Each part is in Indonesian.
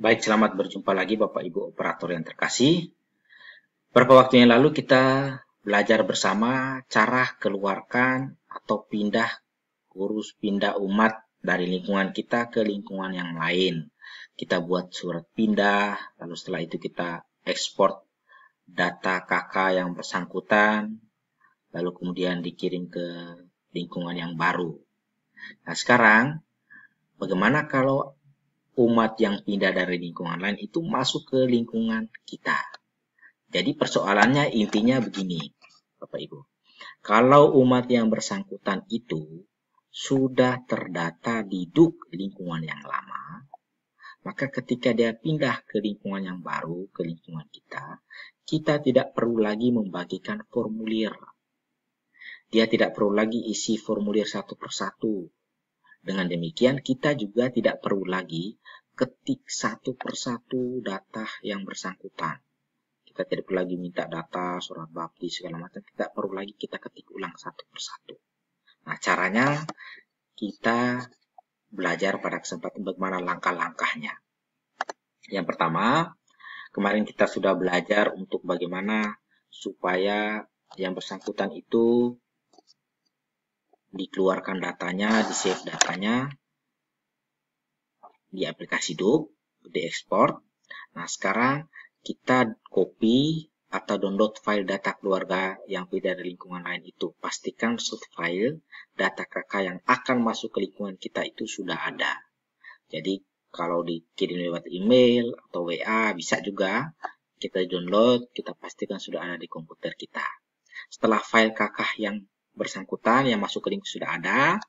Baik, selamat berjumpa lagi Bapak Ibu operator yang terkasih. Beberapa waktu yang lalu kita belajar bersama cara keluarkan atau pindah umat dari lingkungan kita ke lingkungan yang lain. Kita buat surat pindah, lalu setelah itu kita ekspor data KK yang bersangkutan, lalu kemudian dikirim ke lingkungan yang baru. Nah, sekarang bagaimana kalau umat yang pindah dari lingkungan lain itu masuk ke lingkungan kita? Jadi persoalannya intinya begini, Bapak Ibu. Kalau umat yang bersangkutan itu sudah terdata di DUK lingkungan yang lama, maka ketika dia pindah ke lingkungan yang baru, ke lingkungan kita tidak perlu lagi membagikan formulir. Dia tidak perlu lagi isi formulir satu persatu. Dengan demikian, kita juga tidak perlu lagi ketik satu persatu data yang bersangkutan. Kita tidak perlu lagi minta data, surat baptis, segala macam. Tidak perlu lagi kita ketik ulang satu persatu. Nah, caranya kita belajar pada kesempatan bagaimana langkah-langkahnya. Yang pertama, kemarin kita sudah belajar untuk bagaimana supaya yang bersangkutan itu dikeluarkan datanya, di-save datanya di aplikasi DUK, diekspor. Nah, sekarang kita copy atau download file data keluarga yang pindah dari lingkungan lain itu. Pastikan source file data KK yang akan masuk ke lingkungan kita itu sudah ada. Jadi, kalau dikirim lewat email atau WA, bisa juga kita download, kita pastikan sudah ada di komputer kita. Setelah file KK yang bersangkutan, yang masuk ke link sudah ada,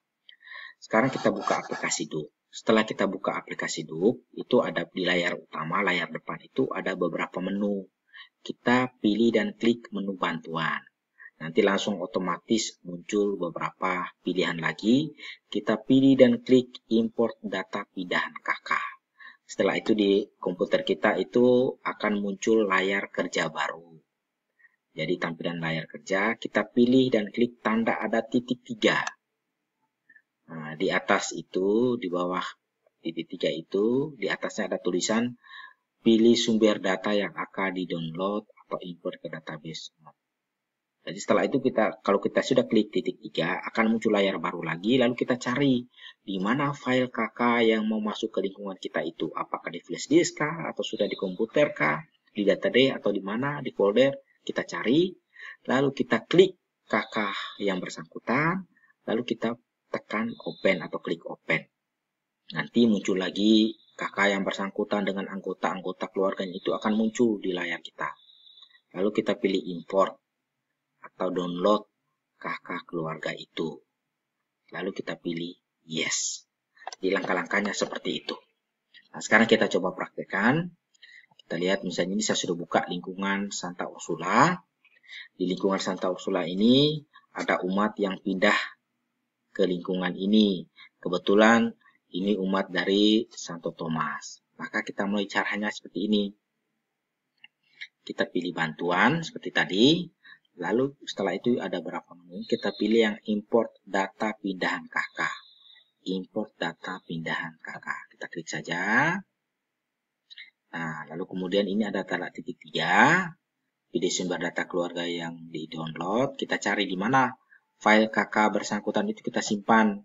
sekarang kita buka aplikasi DUK. Setelah kita buka aplikasi DUK, itu ada di layar utama, layar depan itu ada beberapa menu. Kita pilih dan klik menu bantuan. Nanti langsung otomatis muncul beberapa pilihan lagi. Kita pilih dan klik import data pindahan KK. Setelah itu di komputer kita itu akan muncul layar kerja baru. Jadi tampilan layar kerja, kita pilih dan klik tanda ada titik 3. Nah, di atas itu, di bawah titik 3 itu, di atasnya ada tulisan pilih sumber data yang akan di-download atau import ke database. Jadi setelah itu kalau kita sudah klik titik 3, akan muncul layar baru lagi, lalu kita cari di mana file KK yang mau masuk ke lingkungan kita itu. Apakah di flash disk kah, atau sudah di komputer kah, di database atau di mana, di folder, kita cari, lalu kita klik KK yang bersangkutan, lalu kita tekan open atau klik open. Nanti muncul lagi KK yang bersangkutan dengan anggota-anggota keluarganya itu akan muncul di layar kita. Lalu kita pilih import atau download KK keluarga itu. Lalu kita pilih yes. Di langkah-langkahnya seperti itu. Nah, sekarang kita coba praktekkan. Kita lihat misalnya ini saya sudah buka lingkungan Santa Ursula. Di lingkungan Santa Ursula ini ada umat yang pindah ke lingkungan ini. Kebetulan ini umat dari Santo Thomas. Maka kita mulai caranya seperti ini. Kita pilih bantuan seperti tadi. Lalu setelah itu ada berapa menu. Kita pilih yang import data pindahan KK. Import data pindahan KK. Kita klik saja. Nah, lalu kemudian ini ada tanda titik 3. Pilih sumber data keluarga yang di-download. Kita cari di mana file KK bersangkutan itu kita simpan.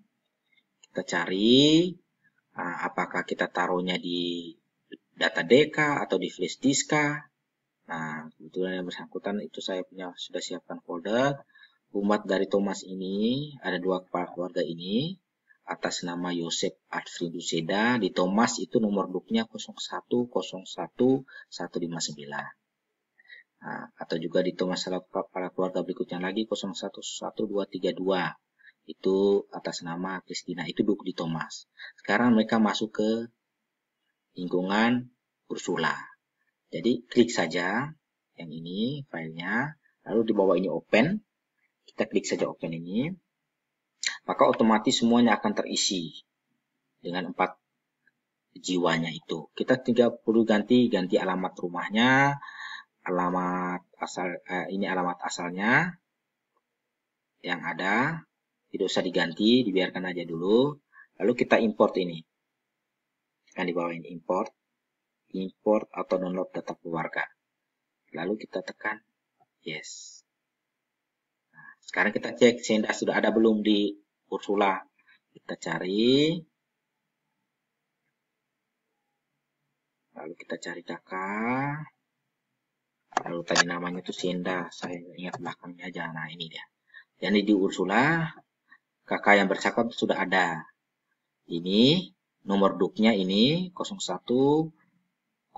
Kita cari apakah kita taruhnya di data DK atau di flash disk. Nah, kebetulan yang bersangkutan itu saya sudah siapkan folder. Umat dari Thomas ini, ada 2 kepala keluarga ini, atas nama Yosef Adfridu Seda. Di Thomas itu nomor DUK-nya 0101159. Nah, atau juga di Thomas salah kepala keluarga berikutnya lagi 011232. Itu atas nama Kristina, itu DUK di Thomas. Sekarang mereka masuk ke lingkungan Ursula. Jadi klik saja yang ini filenya, lalu di bawah ini open, kita klik saja open ini, maka otomatis semuanya akan terisi dengan 4 jiwanya itu. Kita tinggal perlu ganti alamat rumahnya, alamat asal ini alamat asalnya yang ada, tidak usah diganti, dibiarkan aja dulu. Lalu kita import ini, kan di bawah ini import. import atau download data keluarga. Lalu kita tekan yes. Nah, sekarang kita cek Senda sudah ada belum di Ursula. Kita cari. Lalu kita cari kakak. Lalu tadi namanya itu Senda. Saya ingat belakangnya aja. Nah, ini dia. Jadi di Ursula, kakak yang bersangkutan sudah ada. Ini nomor duknya ini 01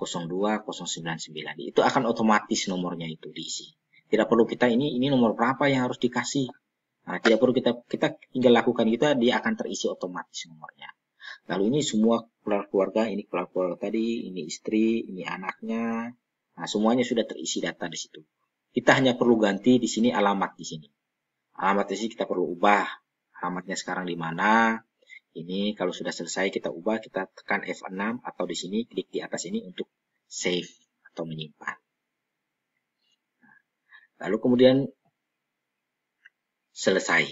02 099. Itu akan otomatis nomornya itu diisi. Tidak perlu kita ini nomor berapa yang harus dikasih. Nah, tidak perlu kita tinggal lakukan gitu, dia akan terisi otomatis nomornya. Lalu ini semua keluarga, ini keluarga tadi, ini istri, ini anaknya. Nah, semuanya sudah terisi data di situ. Kita hanya perlu ganti di sini alamat di sini. Alamat di sini kita perlu ubah. Alamatnya sekarang di mana? Ini kalau sudah selesai kita ubah, kita tekan F6 atau di sini klik di atas ini untuk save atau menyimpan. Lalu kemudian selesai.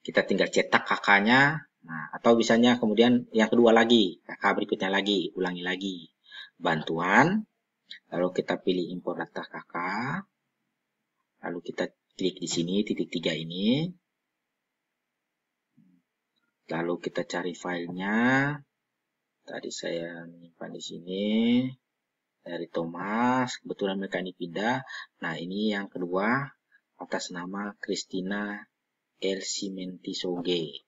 Kita tinggal cetak kakaknya. Nah, atau misalnya kemudian yang kedua lagi, kakak berikutnya lagi, ulangi lagi. Bantuan. Lalu kita pilih import data kakak. Lalu kita klik di sini titik 3 ini. Lalu kita cari filenya. Tadi saya menyimpan di sini dari Thomas. Kebetulan mereka ini pindah. Nah, ini yang kedua atas nama Christina El Cimentisoge.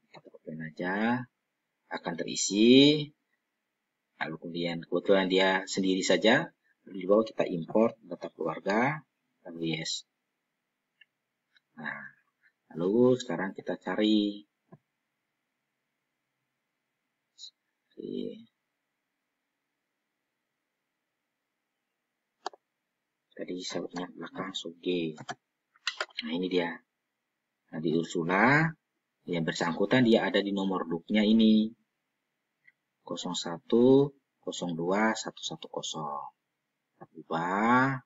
Kita open aja. Akan terisi. Lalu kemudian kebetulan dia sendiri saja. Lalu di bawah kita import data keluarga. Lalu yes. Nah, lalu sekarang kita cari. Tadi saya punya belakang Soge. Nah, ini dia. Nah, di Ursula yang bersangkutan dia ada di nomor duknya ini 01 02 110. Ubah.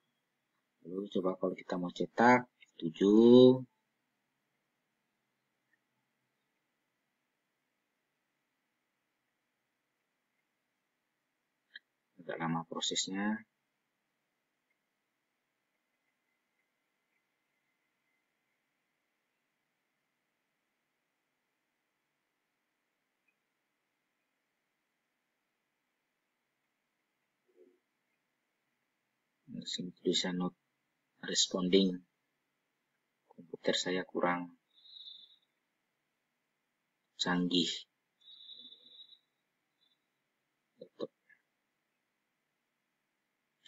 Lalu coba kalau kita mau cetak 7. Agak lama prosesnya. Sini tulisan not responding. Komputer saya kurang canggih.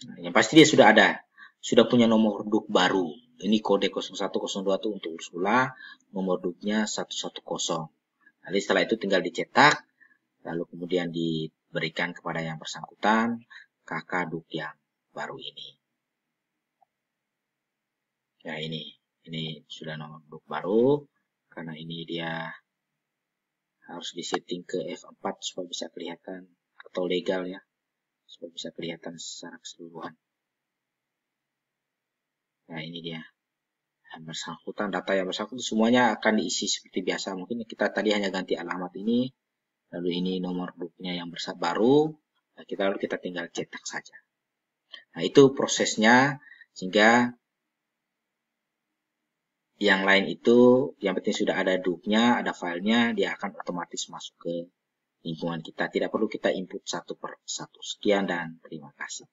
Nah, yang pasti dia sudah ada. Sudah punya nomor duk baru. Ini kode 0102 itu untuk Ursula. Nomor duknya 110. Nanti setelah itu tinggal dicetak. Lalu kemudian diberikan kepada yang bersangkutan. Kakak duk yang baru ini. Ya, ini sudah nomor duk baru. Karena ini dia harus disetting ke F4 supaya bisa kelihatan. Atau legal ya. Supaya bisa kelihatan secara keseluruhan. Nah, ini dia. Yang bersangkutan, data yang bersangkutan semuanya akan diisi seperti biasa. Mungkin kita tadi hanya ganti alamat ini. Lalu ini nomor duknya yang baru. Nah, lalu kita tinggal cetak saja. Nah, itu prosesnya. Sehingga yang lain itu, yang penting sudah ada duknya, ada filenya, dia akan otomatis masuk ke lingkungan kita. Tidak perlu kita input satu per satu. Sekian dan terima kasih.